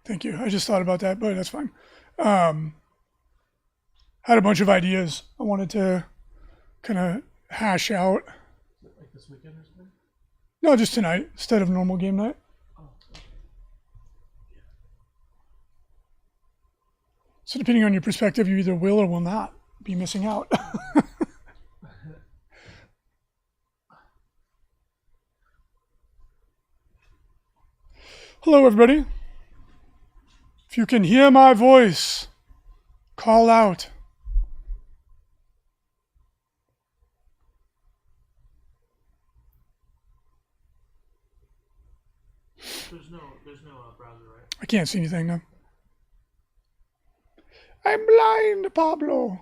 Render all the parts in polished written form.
Thank you. I just thought about that, but that's fine. Had a bunch of ideas I wanted to kind of hash out. Like this weekend or something? No, just tonight instead of normal game night. So depending on your perspective, you either will or will not be missing out. Hello, everybody. If you can hear my voice, call out. There's no browser, right? I can't see anything now. I'm blind, Pablo.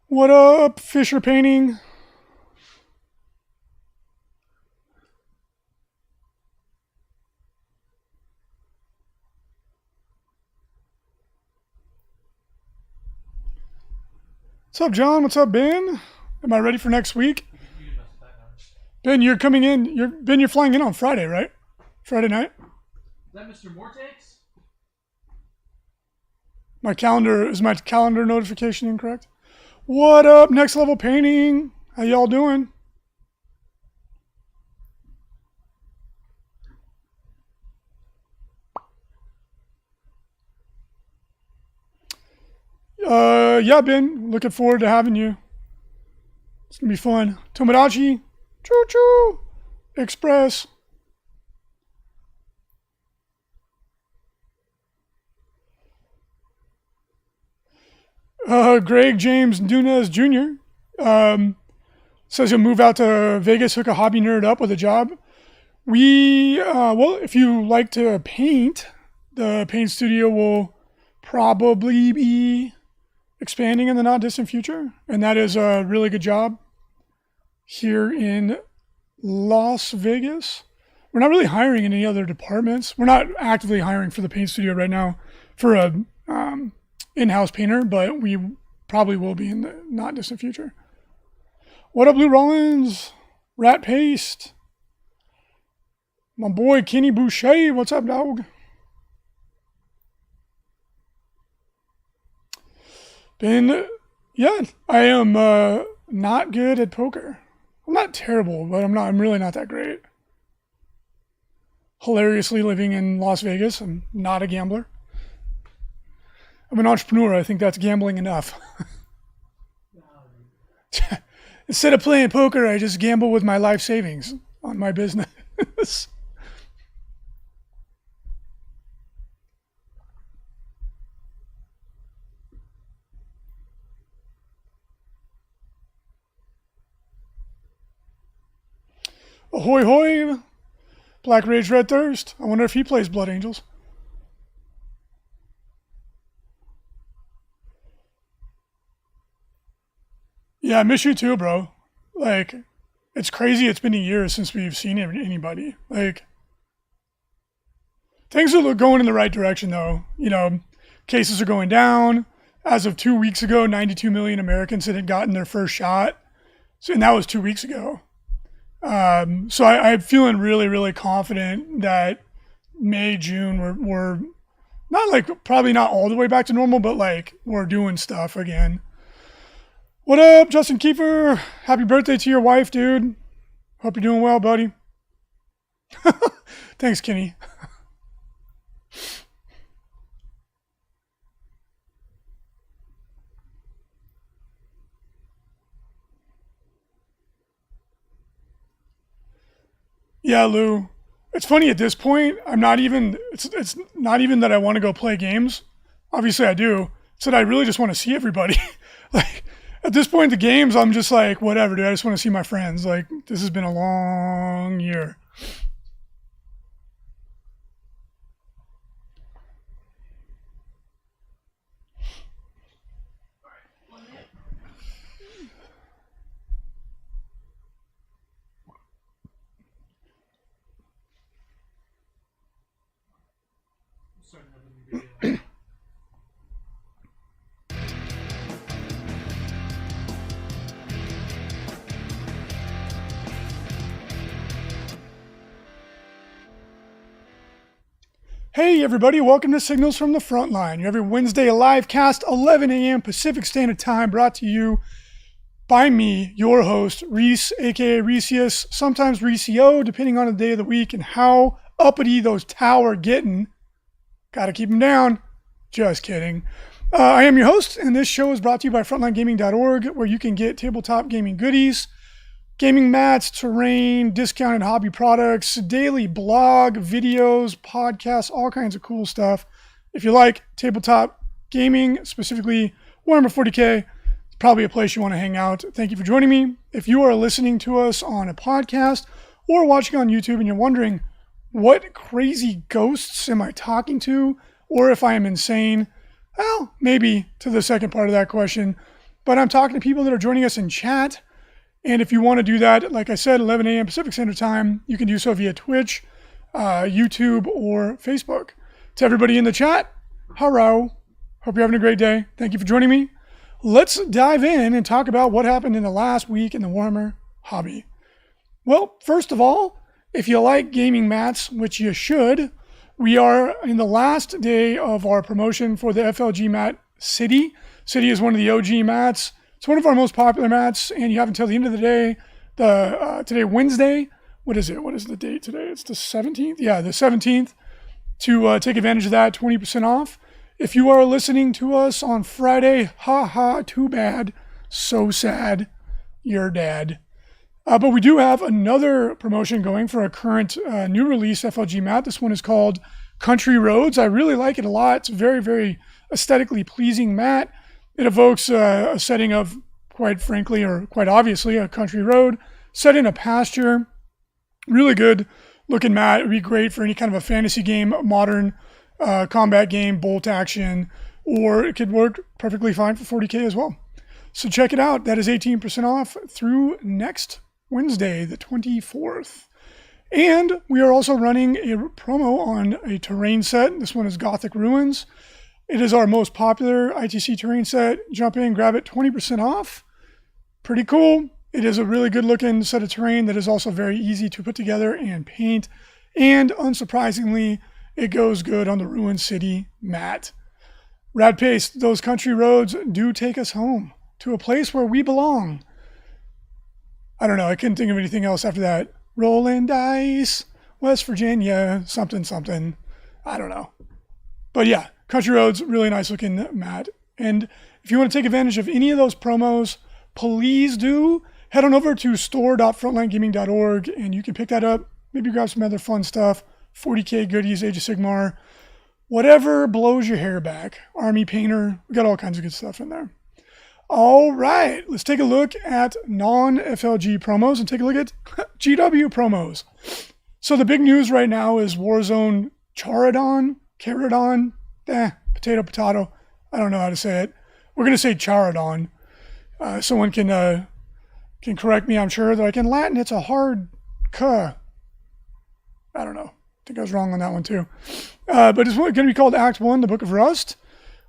What up, Fisher Painting? What's up, John? What's up, Ben? Am I ready for next week? Ben, you're coming in. You're flying in on Friday, right? Friday night? Is that Mr. Mortex? Is my calendar notification incorrect? What up, Next Level Painting? How y'all doing? Yeah, Ben. Looking forward to having you. It's gonna be fun. Tomodachi, choo choo, Express. Greg James Nunez Jr. Says he'll move out to Vegas, hook a hobby nerd up with a job. Well, if you like to paint, the paint studio will probably be expanding in the not distant future, and that is a really good job here in Las Vegas. We're not really hiring in any other departments. We're not actively hiring for the paint studio right now for a in-house painter, but we probably will be in the not distant future. What up, Blue Rollins? Rat Paste. My boy Kenny Boucher. What's up, dog? Ben, yeah, I am not good at poker. I'm not terrible, but I'm really not that great. Hilariously living in Las Vegas. I'm not a gambler. I'm an entrepreneur. I think that's gambling enough. Instead of playing poker, I just gamble with my life savings on my business. Ahoy hoy! Black Rage Red Thirst. I wonder if he plays Blood Angels. Yeah, I miss you too, bro. Like, it's crazy. It's been a year since we've seen anybody. Like, things are going in the right direction, though. You know, cases are going down. As of 2 weeks ago, 92 million Americans had gotten their first shot. And that was 2 weeks ago. So I'm feeling really, really confident that May, June, we're not like, probably not all the way back to normal, but like we're doing stuff again. What up, Justin Kiefer? Happy birthday to your wife, dude. Hope you're doing well, buddy. Thanks, Kenny. Yeah, Lou. It's funny at this point. I'm not even. It's not even that I want to go play games. Obviously, I do. It's that I really just want to see everybody. Like at this point, the games, I'm just like, whatever, dude. I just want to see my friends. Like this has been a long year. Hey everybody, welcome to Signals from the Frontline, your every Wednesday live cast, 11 a.m. Pacific Standard Time, brought to you by me, your host, Reese, aka Reesius, sometimes Reesio, depending on the day of the week and how uppity those Tau are getting. Gotta keep them down. Just kidding. I am your host, and this show is brought to you by FrontlineGaming.org, where you can get tabletop gaming goodies, gaming mats, terrain, discounted hobby products, daily blog, videos, podcasts, all kinds of cool stuff. If you like tabletop gaming, specifically Warhammer 40k, it's probably a place you want to hang out. Thank you for joining me. If you are listening to us on a podcast or watching on YouTube and you're wondering, what crazy ghosts am I talking to? Or if I am insane? Well, maybe to the second part of that question. But I'm talking to people that are joining us in chat. And if you want to do that, like I said, 11 a.m. Pacific Standard Time, you can do so via Twitch, YouTube, or Facebook. To everybody in the chat, hello. Hope you're having a great day. Thank you for joining me. Let's dive in and talk about what happened in the last week in the Warhammer hobby. Well, first of all, if you like gaming mats, which you should, we are in the last day of our promotion for the FLG mat City. City is one of the OG mats. It's one of our most popular mats, and you have until the end of the day, today, Wednesday. What is it? What is the date today? It's the 17th? Yeah, the 17th, to take advantage of that, 20% off. If you are listening to us on Friday, too bad. So sad. You're dead. But we do have another promotion going for a current new release FLG mat. This one is called Country Roads. I really like it a lot. It's a very, very aesthetically pleasing mat. It evokes a setting of, quite frankly, or quite obviously, a country road set in a pasture. Really good looking mat. It would be great for any kind of a fantasy game, modern combat game, bolt action, or it could work perfectly fine for 40K as well. So check it out. That is 18% off through next Wednesday, the 24th. And we are also running a promo on a terrain set. This one is Gothic Ruins. It is our most popular ITC terrain set. Jump in, grab it, 20% off. Pretty cool. It is a really good looking set of terrain that is also very easy to put together and paint. And unsurprisingly, it goes good on the Ruined City mat. Rad paste, those country roads do take us home to a place where we belong. I don't know, I couldn't think of anything else after that. Rolling dice, West Virginia, something, something. I don't know. But yeah, Country Roads, really nice looking mat. And if you want to take advantage of any of those promos, please do head on over to store.frontlinegaming.org and you can pick that up. Maybe grab some other fun stuff. 40K goodies, Age of Sigmar, whatever blows your hair back. Army Painter, we got all kinds of good stuff in there. All right, let's take a look at non-FLG promos and take a look at GW promos. So the big news right now is Warzone Charadon, potato. I don't know how to say it. We're going to say Charadon. Someone can correct me, I'm sure. Like in Latin, it's a hard K. I don't know. I think I was wrong on that one too. But it's going to be called Act 1, the Book of Rust,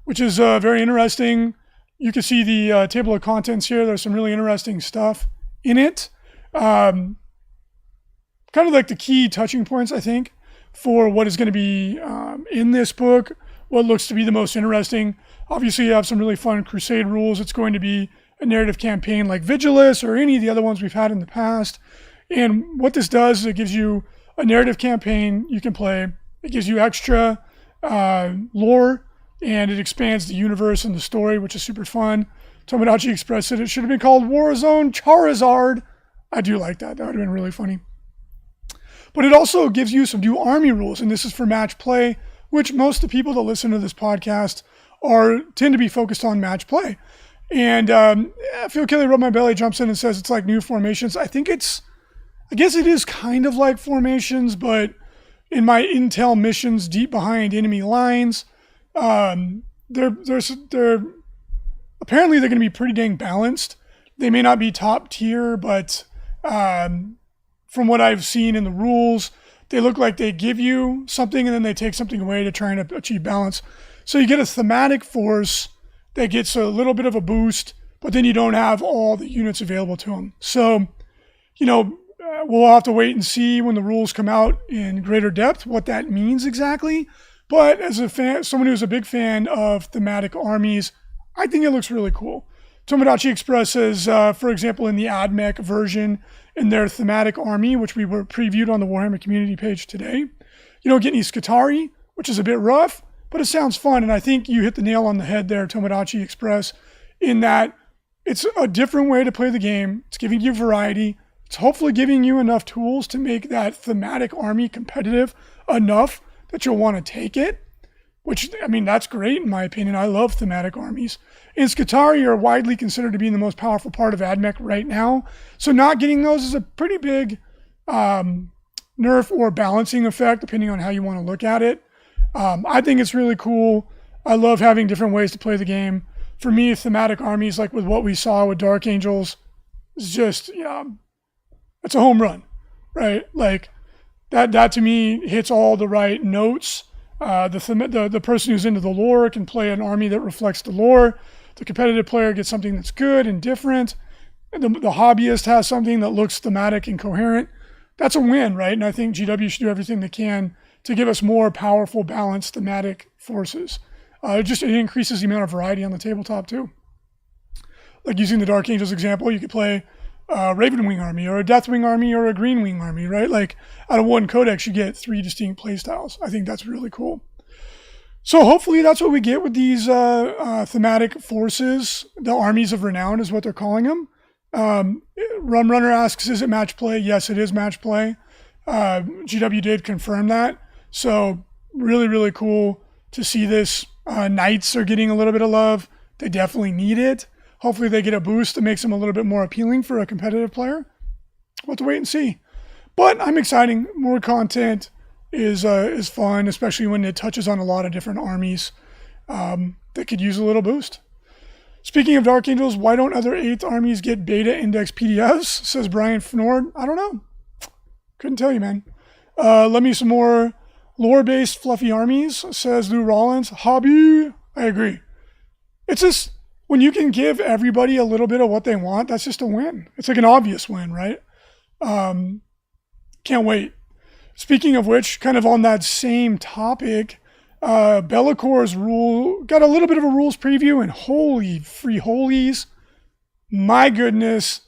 which is very interesting. You can see the table of contents here. There's some really interesting stuff in it. Kind of like the key touching points, I think, for what is going to be in this book, what looks to be the most interesting. Obviously, you have some really fun crusade rules. It's going to be a narrative campaign like Vigilus or any of the other ones we've had in the past. And what this does is it gives you a narrative campaign you can play. It gives you extra lore, and it expands the universe and the story, which is super fun. Tomodachi Express said it should have been called Warzone Charizard. I do like that. That would have been really funny. But it also gives you some new army rules, and this is for match play, which most of the people that listen to this podcast tend to be focused on match play. And Phil Kelly Rub My Belly jumps in and says it's like new formations. I guess it is kind of like formations, but in my intel missions deep behind enemy lines, they're apparently they're going to be pretty dang balanced. They may not be top tier, but from what I've seen in the rules, they look like they give you something and then they take something away to try and achieve balance. So you get a thematic force that gets a little bit of a boost, but then you don't have all the units available to them. So, we'll have to wait and see when the rules come out in greater depth what that means exactly. But as a fan, someone who's a big fan of thematic armies, I think it looks really cool. Tomodachi Express says, for example, in the AdMech version, in their thematic army, which we were previewed on the Warhammer community page today, you don't get any Scutari, which is a bit rough, but it sounds fun. And I think you hit the nail on the head there, Tomodachi Express, in that it's a different way to play the game. It's giving you variety. It's hopefully giving you enough tools to make that thematic army competitive enough that you'll want to take it, which, I mean, that's great in my opinion. I love thematic armies. And Scutari are widely considered to be the most powerful part of AdMech right now. So not getting those is a pretty big nerf or balancing effect, depending on how you want to look at it. I think it's really cool. I love having different ways to play the game. For me, thematic armies, like with what we saw with Dark Angels, is just, it's a home run, right? Like, that to me hits all the right notes. The person who's into the lore can play an army that reflects the lore. The competitive player gets something that's good and different. The hobbyist has something that looks thematic and coherent. That's a win, right? And I think GW should do everything they can to give us more powerful, balanced thematic forces. It increases the amount of variety on the tabletop too. Like using the Dark Angels example, you could play a Ravenwing army or a Deathwing army or a Greenwing army, right? Like out of one codex, you get 3 distinct playstyles. I think that's really cool. So hopefully that's what we get with these thematic forces. The Armies of Renown is what they're calling them. Rum Runner asks, is it match play? Yes, it is match play. GW did confirm that. So really, really cool to see this. Knights are getting a little bit of love. They definitely need it. Hopefully they get a boost that makes them a little bit more appealing for a competitive player. We'll have to wait and see. But I'm excited. More content is fun, especially when it touches on a lot of different armies that could use a little boost. Speaking of Dark Angels, why don't other 8th armies get beta index PDFs? Says Brian Fnord. I don't know. Couldn't tell you, man. Let me some more lore-based fluffy armies, says Lou Rollins. Hobby. I agree. It's just, when you can give everybody a little bit of what they want, that's just a win. It's like an obvious win, right? Can't wait. Speaking of which, kind of on that same topic, Bellacor's rule got a little bit of a rules preview, and holy free holies, my goodness,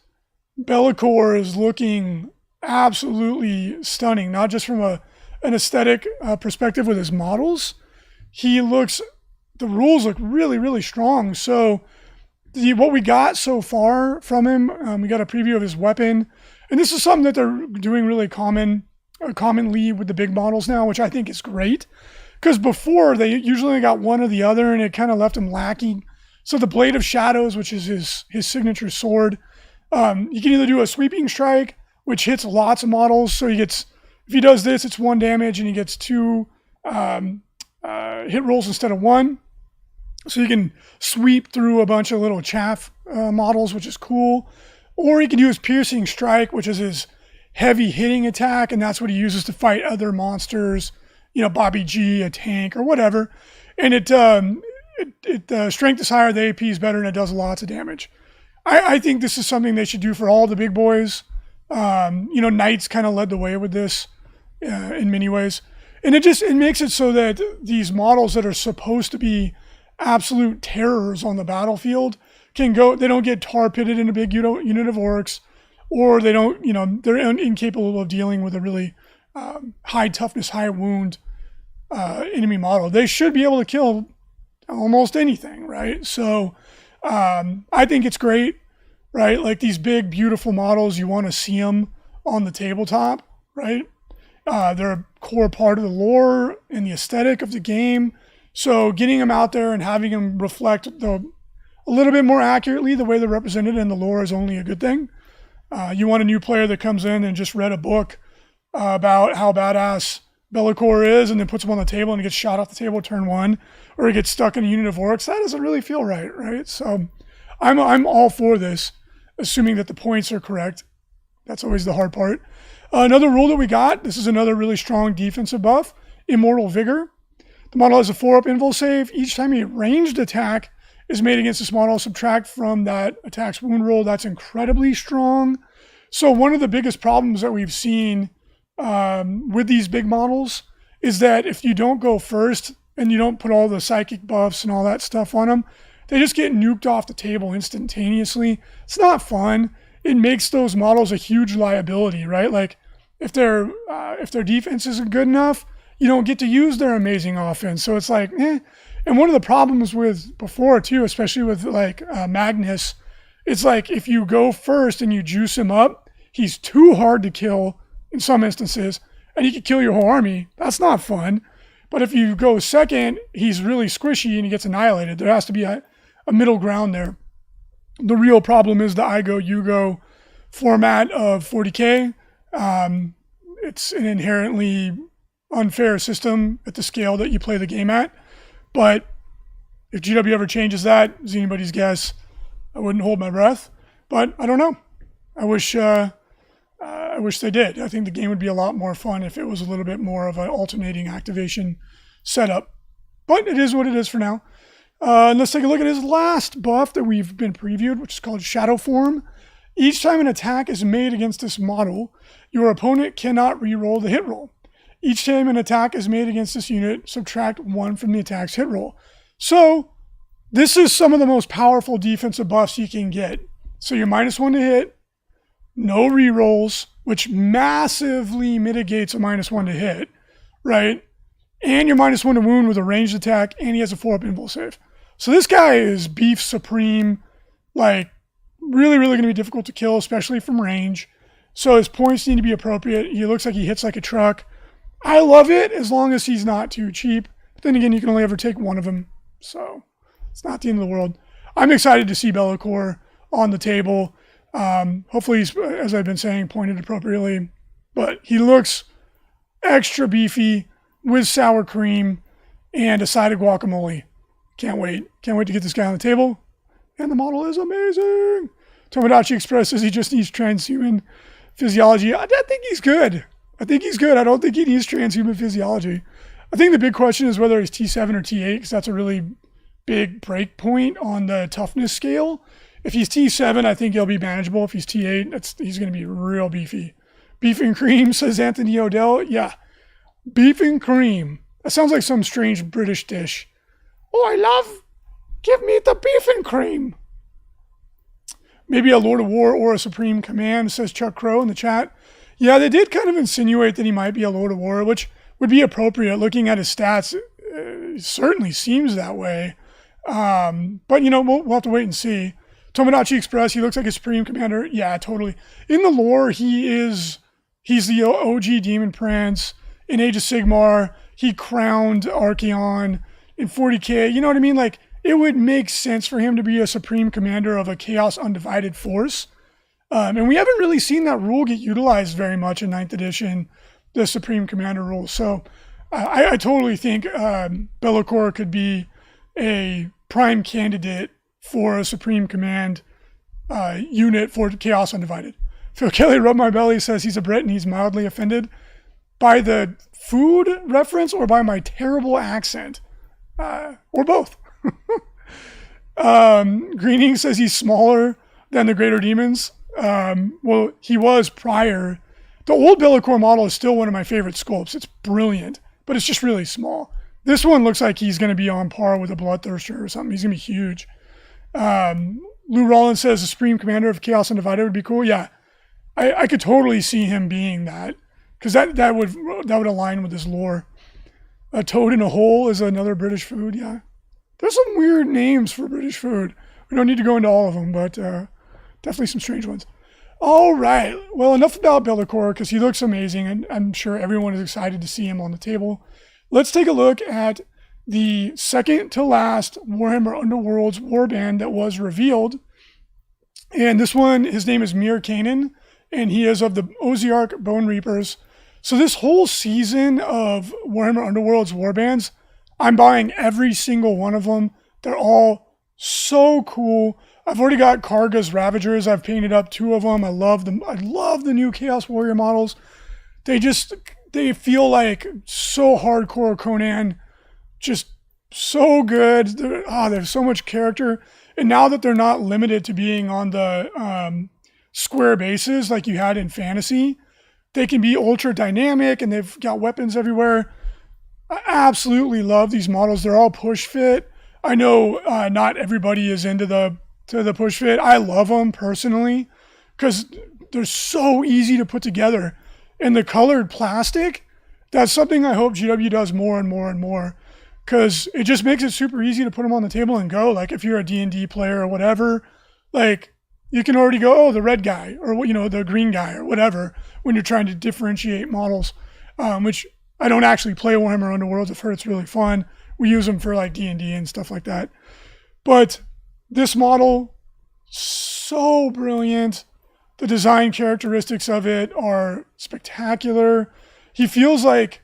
Bellacor is looking absolutely stunning. Not just from an aesthetic perspective with his models, the rules look really, really strong. So what we got so far from him, we got a preview of his weapon, and this is something that they're doing really commonly with the big models now, which I think is great, because before they usually got one or the other, and it kind of left him lacking. So the Blade of Shadows, which is his signature sword, you can either do a sweeping strike, which hits lots of models. So if he does this, it's 1 damage, and he gets 2 hit rolls instead of 1. So you can sweep through a bunch of little chaff models, which is cool. Or he can use Piercing Strike, which is his heavy hitting attack, and that's what he uses to fight other monsters, Bobby G, a tank, or whatever. And it strength is higher, the AP is better, and it does lots of damage. I think this is something they should do for all the big boys. Knights kind of led the way with this in many ways. And it makes it so that these models that are supposed to be absolute terrors on the battlefield they don't get tar pitted in a big unit of orcs, or they don't, they're incapable of dealing with a really high toughness, high wound enemy model. They should be able to kill almost anything, right? So I think it's great, right? Like these big, beautiful models, you want to see them on the tabletop, right? They're a core part of the lore and the aesthetic of the game. So getting them out there and having them reflect a little bit more accurately the way they're represented in the lore is only a good thing. You want a new player that comes in and just read a book about how badass Bellacor is, and then puts him on the table and gets shot off the table turn 1, or he gets stuck in a unit of orcs. That doesn't really feel right? So I'm all for this, assuming that the points are correct. That's always the hard part. Another rule that we got, this is another really strong defensive buff, Immortal Vigor. The model has a 4-up invul save. Each time a ranged attack is made against this model, subtract from that attack's wound roll. That's incredibly strong. So one of the biggest problems that we've seen with these big models is that if you don't go first and you don't put all the psychic buffs and all that stuff on them, they just get nuked off the table instantaneously. It's not fun. It makes those models a huge liability, right? Like if their defense isn't good enough, you don't get to use their amazing offense. So it's like, eh. And one of the problems with before too, especially with like Magnus, it's like if you go first and you juice him up, he's too hard to kill in some instances, and he could kill your whole army. That's not fun. But if you go second, he's really squishy and he gets annihilated. There has to be a middle ground there. The real problem is the I go, you go format of 40K. It's an inherently unfair system at the scale that you play the game at. But if GW ever changes that, is anybody's guess. I wouldn't hold my breath. But I don't know. I wish they did. I think the game would be a lot more fun if it was a little bit more of an alternating activation setup. But it is what it is for now. Let's take a look at his last buff that we've been previewed, which is called Shadow Form. Each time an attack is made against this model, your opponent cannot reroll the hit roll. Each time an attack is made against this unit, subtract 1 from the attack's hit roll. So this is some of the most powerful defensive buffs you can get. So you're -1 to hit, no rerolls, which massively mitigates a -1 to hit, right? And you're -1 to wound with a ranged attack, and he has a 4-up invul save. So this guy is beef supreme, like really, really going to be difficult to kill, especially from range. So his points need to be appropriate. He looks like he hits like a truck. I love it as long as he's not too cheap. But then again, you can only ever take one of them. So it's not the end of the world. I'm excited to see Be'lakor on the table. Hopefully he's, as I've been saying, pointed appropriately. But he looks extra beefy with sour cream and a side of guacamole. Can't wait. Can't wait to get this guy on the table. And the model is amazing. Tomodachi Express says he just needs transhuman physiology. I think he's good. I don't think he needs transhuman physiology. I think the big question is whether he's T7 or T8, because that's a really big break point on the toughness scale. If he's T7, I think he'll be manageable. If he's T8, he's going to be real beefy. Beef and cream, says Anthony Odell. Yeah, beef and cream. That sounds like some strange British dish. Oh, give me the beef and cream. Maybe a Lord of War or a Supreme Command, says Chuck Crow in the chat. Yeah, they did kind of insinuate that he might be a Lord of War, which would be appropriate. Looking at his stats, it certainly seems that way. But, we'll have to wait and see. Tomodachi Express, he looks like a Supreme Commander. Yeah, totally. In the lore, he's the OG Demon Prince. In Age of Sigmar, he crowned Archeon. In 40K, you know what I mean? Like, it would make sense for him to be a Supreme Commander of a Chaos Undivided force. And we haven't really seen that rule get utilized very much in 9th edition, the Supreme Commander rule. So I totally think Be'lakor could be a prime candidate for a Supreme Command unit for Chaos Undivided. Phil Kelly Rub My Belly says he's a Brit and he's mildly offended by the food reference or by my terrible accent. Or both. Greening says he's smaller than the Greater Demons. Well, he was prior. The old Be'lakor model is still one of my favorite sculpts. It's brilliant, but it's just really small. This one looks like he's going to be on par with a Bloodthirster or something. He's going to be huge. Lou Rollins says the Supreme Commander of Chaos Undivided would be cool. Yeah, I could totally see him being that, because that would align with his lore. A toad in a hole is another British food. Yeah, there's some weird names for British food. We don't need to go into all of them, but definitely some strange ones. All right. Well, enough about Be'lakor, because he looks amazing, and I'm sure everyone is excited to see him on the table. Let's take a look at the second to last Warhammer Underworlds warband that was revealed. And this one, his name is Mir Kanan, and he is of the Oziark Bone Reapers. So this whole season of Warhammer Underworlds warbands, I'm buying every single one of them. They're all so cool. I've already got Karga's Ravagers. I've painted up 2 of them. I love them. I love the new Chaos Warrior models. They feel like so hardcore Conan, just so good. There's so much character. And now that they're not limited to being on the square bases like you had in Fantasy, they can be ultra dynamic and they've got weapons everywhere. I absolutely love these models. They're all push fit. I know not everybody is into the push fit. I love them personally because they're so easy to put together. And the colored plastic, that's something I hope GW does more and more and more, because it just makes it super easy to put them on the table and go. Like if you're a D&D player or whatever, like you can already go, oh, the red guy or, you know, the green guy or whatever when you're trying to differentiate models, which I don't actually play Warhammer Underworlds. I've heard it's really fun. We use them for like D&D and stuff like that. But this model, so brilliant. The design characteristics of it are spectacular. He feels like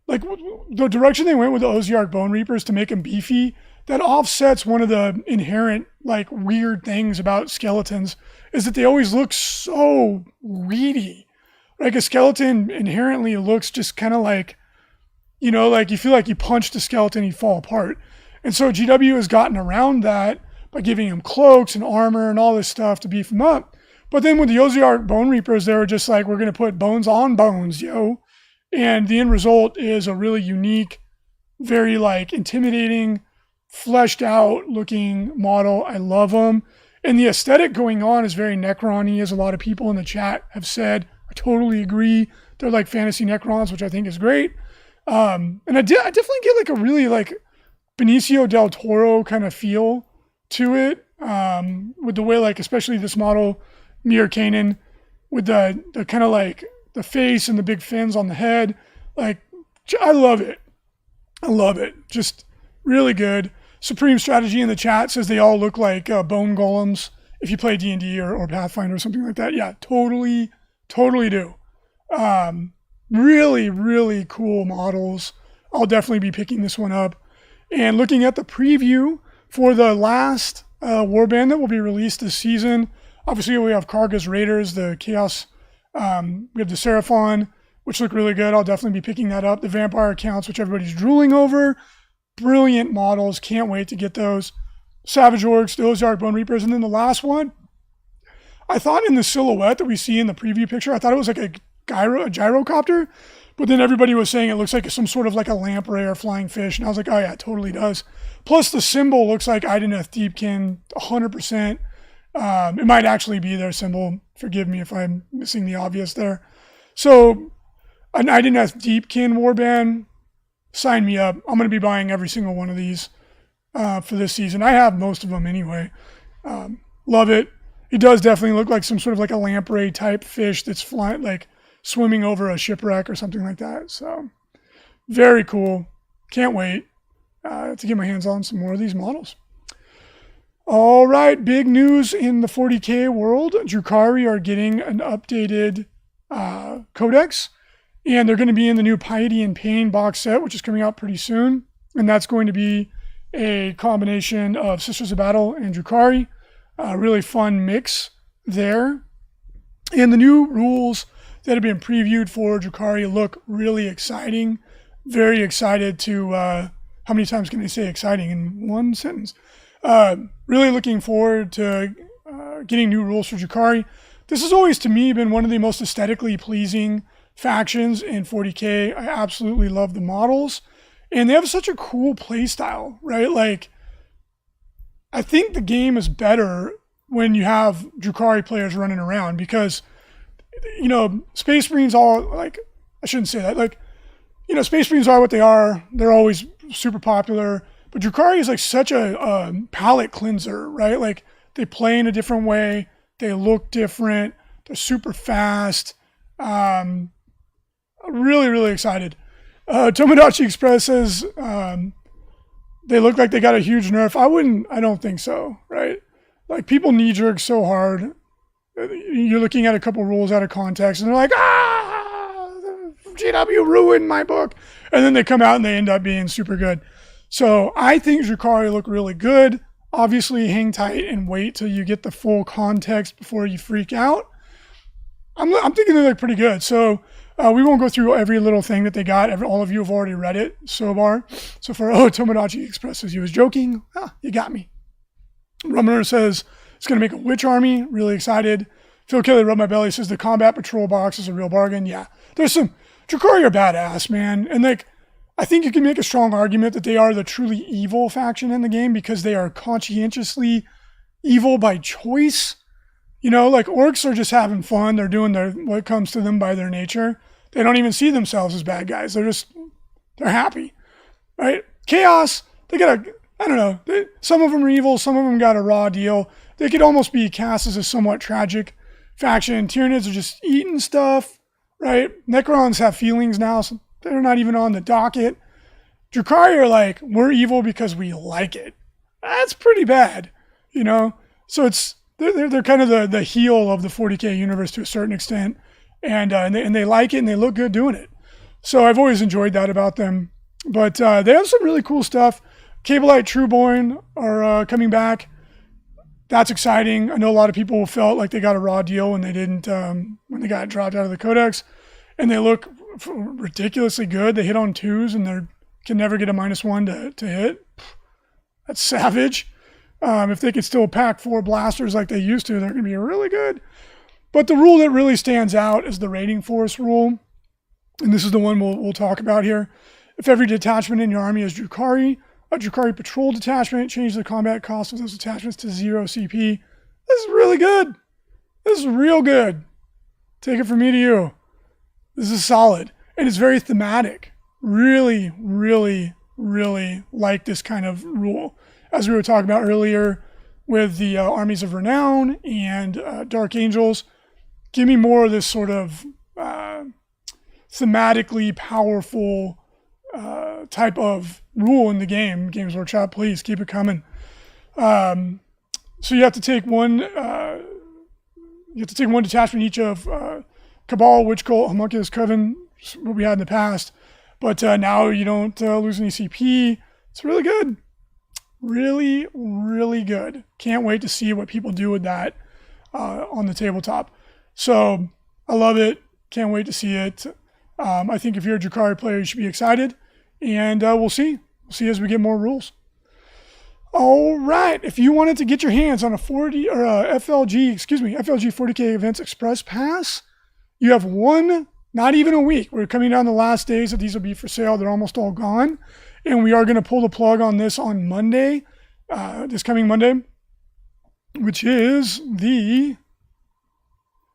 the direction they went with the Ozark Bone Reapers to make him beefy, that offsets one of the inherent like weird things about skeletons, is that they always look so weedy. Like a skeleton inherently looks just kind of like, you know, like you feel like you punched a skeleton, he'd fall apart. And so GW has gotten around that by giving him cloaks and armor and all this stuff to beef him up. But then with the Ozark Bone Reapers, they were just like, we're going to put bones on bones, yo. And the end result is a really unique, very like intimidating, fleshed out looking model. I love them. And the aesthetic going on is very Necron-y, as a lot of people in the chat have said. I totally agree. They're like fantasy Necrons, which I think is great. And I definitely get like a really like Benicio del Toro kind of feel to it, with the way, like, especially this model, Mir Kanan, with the kind of like the face and the big fins on the head. Like, I love it. I love it. Just really good. Supreme Strategy in the chat says they all look like bone golems if you play D&D or Pathfinder or something like that. Yeah, totally do. Really, really cool models. I'll definitely be picking this one up. And looking at the preview for the last warband that will be released this season, obviously we have Karga's Raiders, the Chaos, we have the Seraphon, which look really good. I'll definitely be picking that up. The Vampire accounts, which everybody's drooling over. Brilliant models. Can't wait to get those. Savage Orcs, the Ozark Bone Reapers. And then the last one, I thought in the silhouette that we see in the preview picture, I thought it was like a gyrocopter, but then everybody was saying it looks like some sort of like a lamprey or flying fish. And I was like, oh yeah, it totally does. Plus the symbol looks like Ideneth Deepkin, 100%. It might actually be their symbol. Forgive me if I'm missing the obvious there. So an Ideneth Deepkin warband, sign me up. I'm going to be buying every single one of these for this season. I have most of them anyway. Love it. It does definitely look like some sort of like a lamprey type fish that's flying, like swimming over a shipwreck or something like that. So very cool. Can't wait to get my hands on some more of these models. All right, big news in the 40K world. Drukhari are getting an updated codex, and they're going to be in the new Piety and Pain box set, which is coming out pretty soon. And that's going to be a combination of Sisters of Battle and Drukhari. A really fun mix there. And the new rules that have been previewed for Drukhari look really exciting. Very excited to, how many times can I say exciting in one sentence? Really looking forward to getting new rules for Drukhari. This has always, to me, been one of the most aesthetically pleasing factions in 40K. I absolutely love the models. And they have such a cool play style, right? Like, I think the game is better when you have Drukhari players running around because, you know, Space Marines all, like, I shouldn't say that. Like, you know, Space Marines are what they are. They're always super popular. But Drukhari is like such a palate cleanser, right? Like, they play in a different way. They look different. They're super fast. Really, really excited. Tomodachi Express says they look like they got a huge nerf. I don't think so, right? Like, people knee-jerk so hard. You're looking at a couple rules out of context, and they're like, GW ruined my book. And then they come out and they end up being super good. So I think Drukhari look really good. Obviously, hang tight and wait till you get the full context before you freak out. I'm thinking they look pretty good. So we won't go through every little thing that they got. All of you have already read it so far. So for Tomodachi Express says he was joking. You got me. Rummer says it's going to make a witch army. Really excited. Phil Kelly Rub My Belly says the combat patrol box is a real bargain. Yeah, there's some Drukhari are badass, man. And like, I think you can make a strong argument that they are the truly evil faction in the game because they are conscientiously evil by choice. You know, like orcs are just having fun. They're doing what comes to them by their nature. They don't even see themselves as bad guys. They're happy, right? Chaos, they got I don't know. Some of them are evil. Some of them got a raw deal. They could almost be cast as a somewhat tragic faction. Tyranids are just eating stuff, right? Necrons have feelings now, so they're not even on the docket. Drukhari are like, we're evil because we like it. That's pretty bad, you know? So they're kind of the heel of the 40K universe to a certain extent, and they like it and they look good doing it. So I've always enjoyed that about them. But they have some really cool stuff. Cableite Trueborn are coming back. That's exciting. I know a lot of people felt like they got a raw deal when they didn't, when they got dropped out of the codex, and they look ridiculously good. They hit on 2s and they can never get a -1 to hit. That's savage. If they could still pack 4 blasters like they used to, they're going to be really good. But the rule that really stands out is the raiding force rule, and this is the one we'll talk about here. If every detachment in your army is Drukhari, a Drukhari patrol detachment, change the combat cost of those detachments to 0 CP. This is really good. This is real good. Take it from me to you. This is solid. And it's very thematic. Really, really, really like this kind of rule. As we were talking about earlier with the Armies of Renown and Dark Angels, give me more of this sort of thematically powerful type of rule in the game. Games Workshop, please keep it coming. So you have to take one. You have to take one detachment each of Cabal, Witch Cult, Homunculus Coven, what we had in the past. But now you don't lose any CP. It's really good. Really, really good. Can't wait to see what people do with that on the tabletop. So I love it. Can't wait to see it. I think if you're a Drukhari player, you should be excited. And we'll see. We'll see as we get more rules. All right. If you wanted to get your hands on a FLG 40K Events Express Pass, you have not even a week. We're coming down the last days that these will be for sale. They're almost all gone. And we are going to pull the plug on this on Monday, this coming Monday, which is the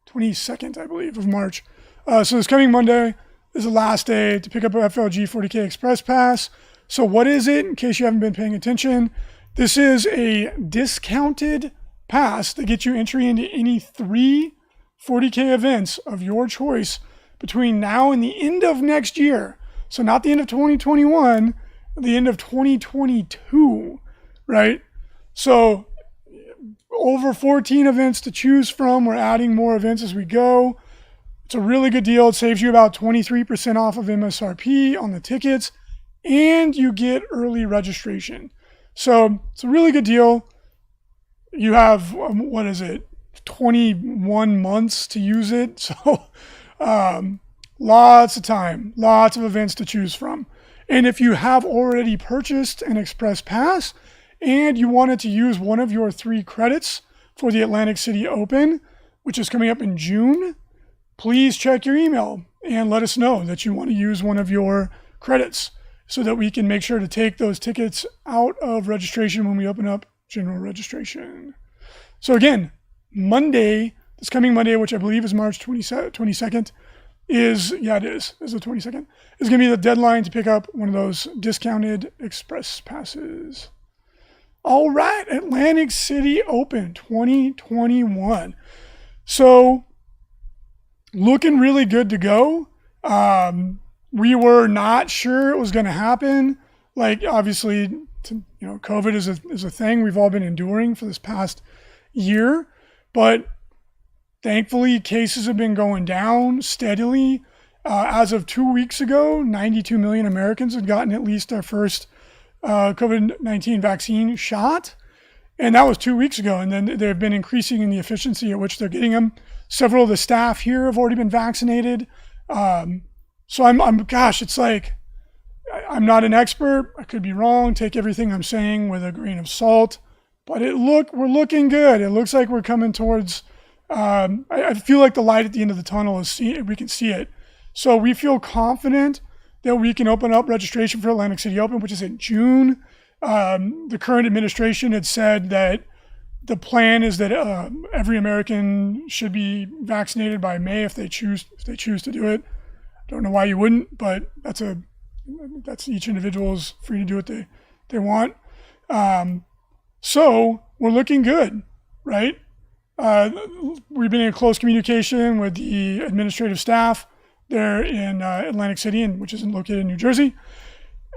22nd, I believe, of March. So this coming Monday is the last day to pick up a FLG 40K Express Pass. So what is it, in case you haven't been paying attention? This is a discounted pass that gets you entry into any 3 40K events of your choice between now and the end of next year. So not the end of 2021, the end of 2022, right? So over 14 events to choose from. We're adding more events as we go. It's a really good deal. It saves you about 23% off of MSRP on the tickets, and you get early registration. So it's a really good deal. You have, 21 months to use it. So lots of time, lots of events to choose from. And if you have already purchased an Express Pass and you wanted to use one of your 3 credits for the Atlantic City Open, which is coming up in June, please check your email and let us know that you want to use one of your credits so that we can make sure to take those tickets out of registration when we open up general registration. So again, this coming Monday, which I believe is March 22nd, is the 22nd, is going to be the deadline to pick up one of those discounted Express Passes. All right, Atlantic City Open 2021. So looking really good to go. We were not sure it was going to happen. Like, obviously, COVID is a thing we've all been enduring for this past year, but thankfully cases have been going down steadily. As of 2 weeks ago, 92 million Americans had gotten at least their first COVID-19 vaccine shot. And that was 2 weeks ago. And then they've been increasing in the efficiency at which they're getting them. Several of the staff here have already been vaccinated. So it's like, I'm not an expert. I could be wrong. Take everything I'm saying with a grain of salt. But we're looking good. It looks like we're coming towards, I feel like the light at the end of the tunnel we can see it. So we feel confident that we can open up registration for Atlantic City Open, which is in June. The current administration had said that the plan is that every American should be vaccinated by May if they choose to do it. Don't know why you wouldn't, but that's each individual's free to do what they want. So we're looking good, right? We've been in close communication with the administrative staff there in Atlantic City, which is located in New Jersey,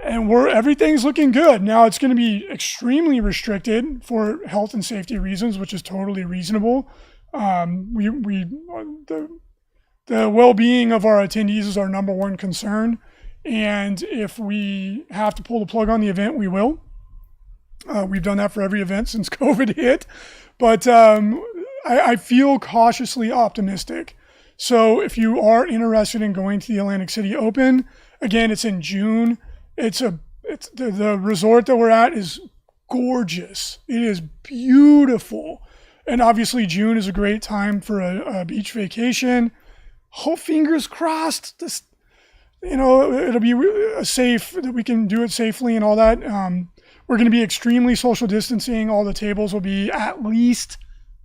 and everything's looking good. Now it's going to be extremely restricted for health and safety reasons, which is totally reasonable. The well-being of our attendees is our number one concern, and if we have to pull the plug on the event, we will. We've done that for every event since COVID hit, but I feel cautiously optimistic. So if you are interested in going to the Atlantic City Open, again, it's in June. The resort that we're at is gorgeous. It is beautiful, and obviously June is a great time for a beach vacation. Hope, fingers crossed, it'll be safe, that we can do it safely and all that. We're going to be extremely social distancing. All the tables will be at least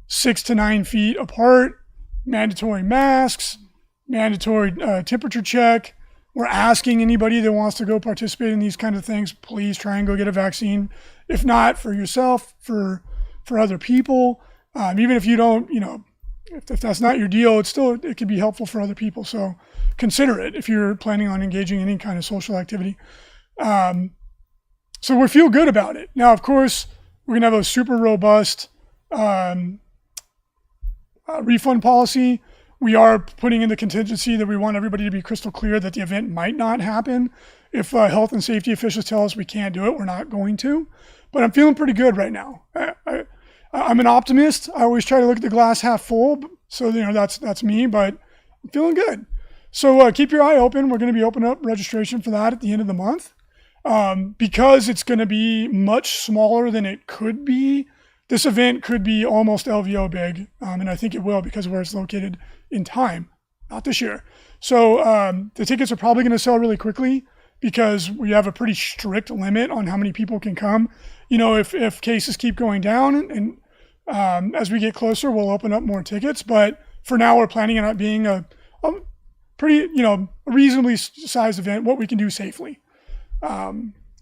6 to 9 feet apart. Mandatory masks, mandatory temperature check. We're asking anybody that wants to go participate in these kind of things, please try and go get a vaccine. If not for yourself, for other people. Even if you don't, if that's not your deal, it could be helpful for other people. So consider it if you're planning on engaging in any kind of social activity. So we feel good about it. Now, of course, we're going to have a super robust refund policy. We are putting in the contingency that we want everybody to be crystal clear that the event might not happen. If health and safety officials tell us we can't do it, we're not going to. But I'm feeling pretty good right now. I'm an optimist. I always try to look at the glass half full. So, that's me, but I'm feeling good. So keep your eye open. We're going to be opening up registration for that at the end of the month. Because it's going to be much smaller than it could be. This event could be almost LVO big, and I think it will because of where it's located in time, not this year. So the tickets are probably going to sell really quickly because we have a pretty strict limit on how many people can come. If cases keep going down, and as we get closer, we'll open up more tickets. But for now, we're planning on it being a pretty, reasonably sized event, what we can do safely.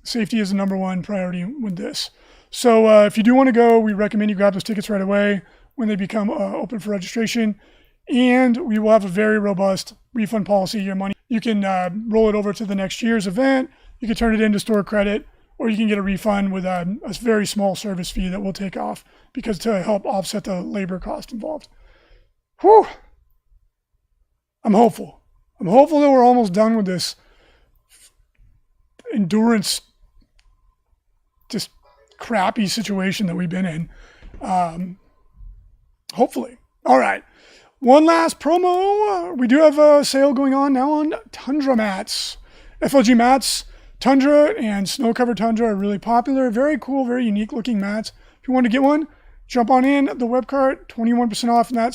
Safety is the number one priority with this. So if you do want to go, we recommend you grab those tickets right away when they become open for registration. And we will have a very robust refund policy. Your money, you can roll it over to the next year's event. You can turn it into store credit, or you can get a refund with a very small service fee that we'll take off because to help offset the labor cost involved. Whew. I'm hopeful. I'm hopeful that we're almost done with this endurance, just crappy situation that we've been in. Hopefully. All right. One last promo. We do have a sale going on now on Tundra mats. FLG mats, Tundra and snow-covered Tundra are really popular. Very cool, very unique looking mats. If you want to get one, jump on in the web cart. 21% off, and that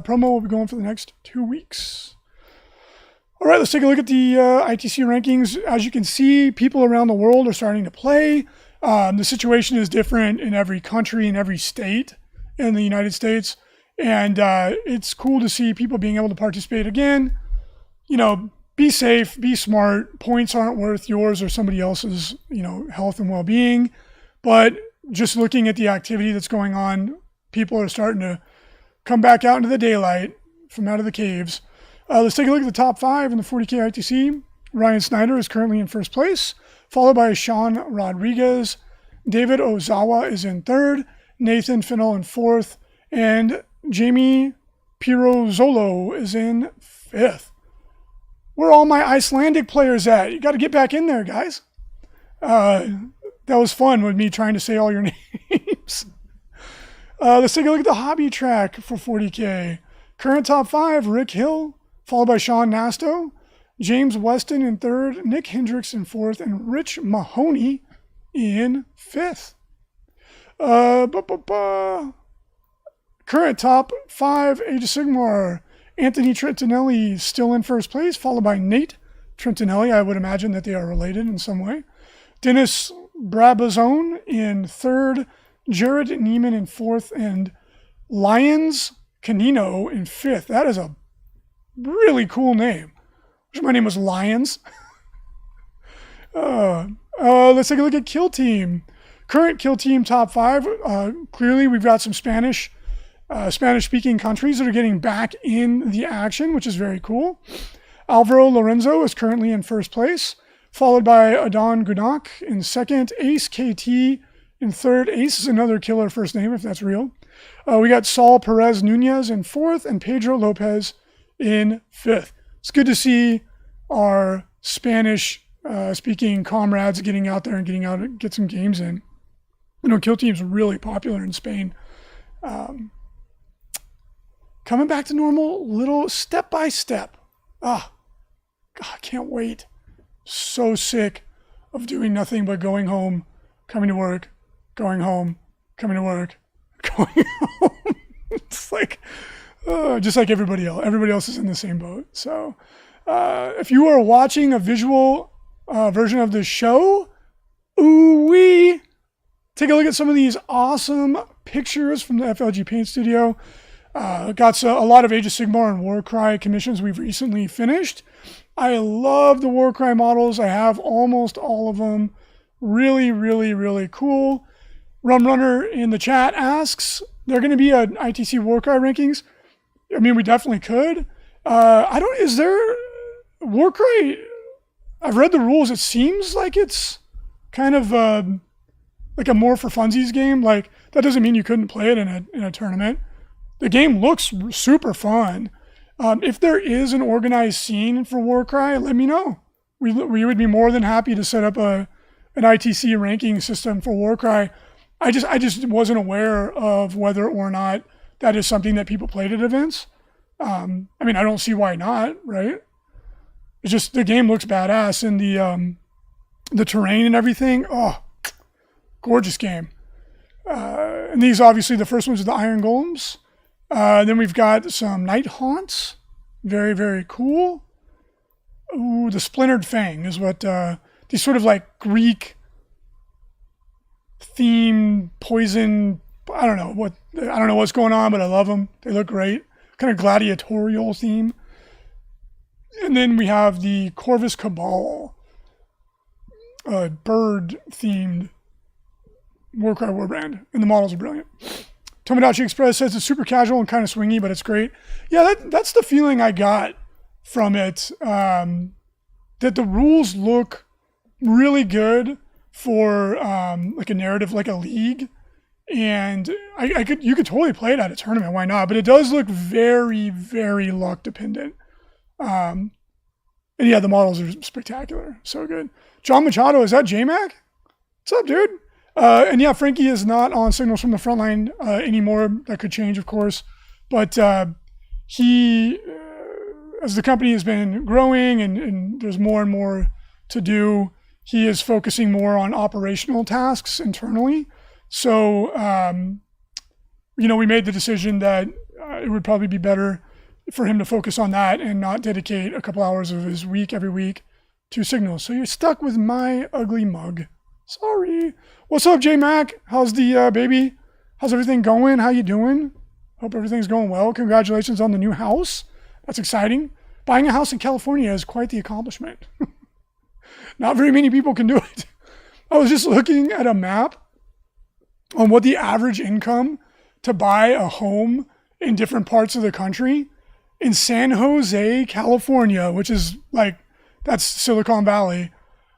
promo will be going for the next 2 weeks. All right, let's take a look at the ITC rankings. As you can see, people around the world are starting to play. The situation is different in every country, in every state in the United States. And it's cool to see people being able to participate again. Be safe, be smart. Points aren't worth yours or somebody else's, health and well-being. But just looking at the activity that's going on, people are starting to come back out into the daylight from out of the caves. Let's take a look at the top 5 in the 40K ITC. Ryan Snyder is currently in first place, followed by Sean Rodriguez. David Ozawa is in third, Nathan Fennell in fourth, and Jamie Pirozolo is in fifth. Where are all my Icelandic players at? You got to get back in there, guys. That was fun with me trying to say all your names. Let's take a look at the hobby track for 40K. Current top 5, Rick Hill, followed by Sean Nasto, James Weston in third, Nick Hendricks in fourth, and Rich Mahoney in fifth. Current top 5, Age of Sigmar, Anthony Trentinelli still in first place, followed by Nate Trentinelli. I would imagine that they are related in some way. Dennis Brabazone in third, Jared Neiman in fourth, and Lions Canino in fifth. That is a really cool name. Wish my name was Lions. Let's take a look at Kill Team. Current Kill Team top 5. Clearly, we've got some Spanish-speaking countries that are getting back in the action, which is very cool. Alvaro Lorenzo is currently in first place, followed by Adon Gunak in second, Ace KT in third. Ace is another killer first name, if that's real. We got Saul Perez Nunez in fourth and Pedro Lopez in fifth. It's good to see our Spanish-speaking comrades getting out there and getting out and get some games in. You know, Kill Team's really popular in Spain. Coming back to normal, little step by step. God, I can't wait. So sick of doing nothing but going home, coming to work, going home, coming to work, going home. It's like, just like everybody else. Everybody else is in the same boat. So if you are watching a visual version of the show, ooh-wee, take a look at some of these awesome pictures from the FLG Paint Studio. Got a lot of Age of Sigmar and Warcry commissions we've recently finished. I love the Warcry models. I have almost all of them. Really, really, really cool. Rum Runner in the chat asks, they're going to be an ITC Warcry rankings? I mean, we definitely could. Is there Warcry? I've read the rules. It seems like it's kind of like a more for funsies game. Like, that doesn't mean you couldn't play it in a tournament. The game looks super fun. If there is an organized scene for Warcry, let me know. We would be more than happy to set up an ITC ranking system for Warcry. I just wasn't aware of whether or not that is something that people played at events. I mean, I don't see why not, right? It's just the game looks badass, and the terrain and everything. Oh, gorgeous game. And these, obviously, the first ones are the Iron Golems. Then we've got some Night Haunts. Very, very cool. Ooh, the Splintered Fang is what these sort of like Greek themed poison. I don't know what's going on, but I love them. They look great. Kind of gladiatorial theme. And then we have the Corvus Cabal, bird themed Warcry warband, and the models are brilliant. Tomodachi Express says it's super casual and kind of swingy, but it's great. Yeah, that's the feeling I got from it. That the rules look really good for like a narrative, like a league, and you could totally play it at a tournament. Why not? But it does look very, very luck dependent. And yeah, the models are spectacular. So good. John Machado, is that J-Mac? What's up, dude? And yeah, Frankie is not on Signals from the Frontline anymore. That could change, of course. But he, as the company has been growing and there's more and more to do, he is focusing more on operational tasks internally. So, we made the decision that it would probably be better for him to focus on that and not dedicate a couple hours of his week every week to Signals. So you're stuck with my ugly mug. Sorry. What's up, J-Mac? How's the baby? How's everything going? How you doing? Hope everything's going well. Congratulations on the new house. That's exciting. Buying a house in California is quite the accomplishment. Not very many people can do it. I was just looking at a map on what the average income to buy a home in different parts of the country. In San Jose, California, which is like, that's Silicon Valley,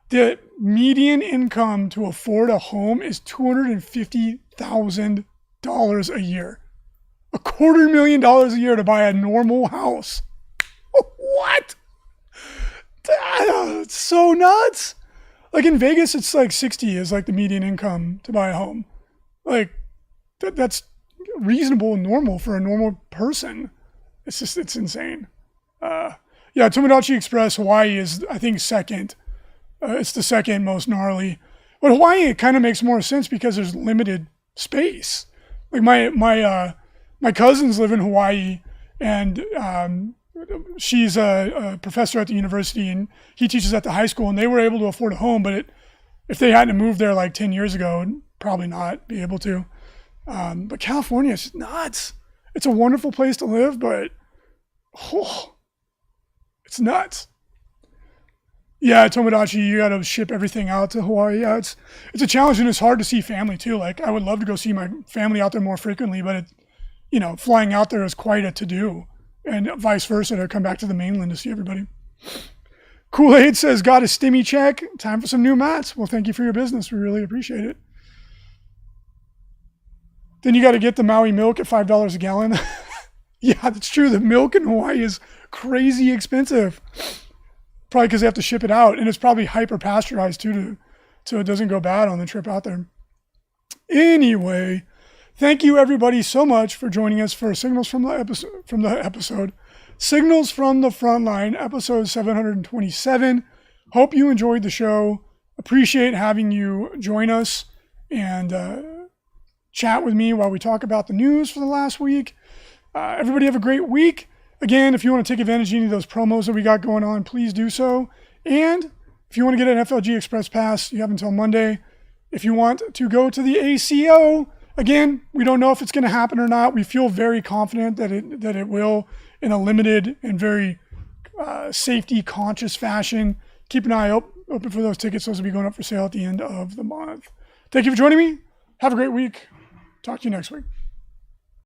the median income to afford a home is $250,000 a year. $250,000 a year to buy a normal house. What? It's so nuts. Like in Vegas, it's like 60 is like the median income to buy a home. Like that's reasonable and normal for a normal person. It's insane. Yeah, Tomodachi Express, Hawaii is, I think, second. It's the second most gnarly. But Hawaii, it kind of makes more sense because there's limited space. Like my cousins live in Hawaii, and she's a professor at the university, and he teaches at the high school, and they were able to afford a home, but if they hadn't moved there like 10 years ago, probably not be able to. But California is nuts. It's a wonderful place to live, but it's nuts. Yeah, Tomodachi, you got to ship everything out to Hawaii. Yeah, it's a challenge, and it's hard to see family too. Like, I would love to go see my family out there more frequently, but flying out there is quite a to-do, and vice versa to come back to the mainland to see everybody. Kool-Aid says, got a stimmy check. Time for some new mats. Well, thank you for your business. We really appreciate it. Then you got to get the Maui milk at $5 a gallon. Yeah, that's true. The milk in Hawaii is crazy expensive. Probably because they have to ship it out, and it's probably hyper pasteurized too, so it doesn't go bad on the trip out there. Anyway, thank you everybody so much for joining us for Signals from the episode. Signals from the Frontline, episode 727. Hope you enjoyed the show. Appreciate having you join us and chat with me while we talk about the news for the last week. Everybody have a great week. Again, if you want to take advantage of any of those promos that we got going on, please do so. And if you want to get an FLG Express Pass, you have until Monday. If you want to go to the ACO, again, we don't know if it's going to happen or not. We feel very confident that it will, in a limited and very safety-conscious fashion. Keep an eye open for those tickets. Those will be going up for sale at the end of the month. Thank you for joining me. Have a great week. Talk to you next week.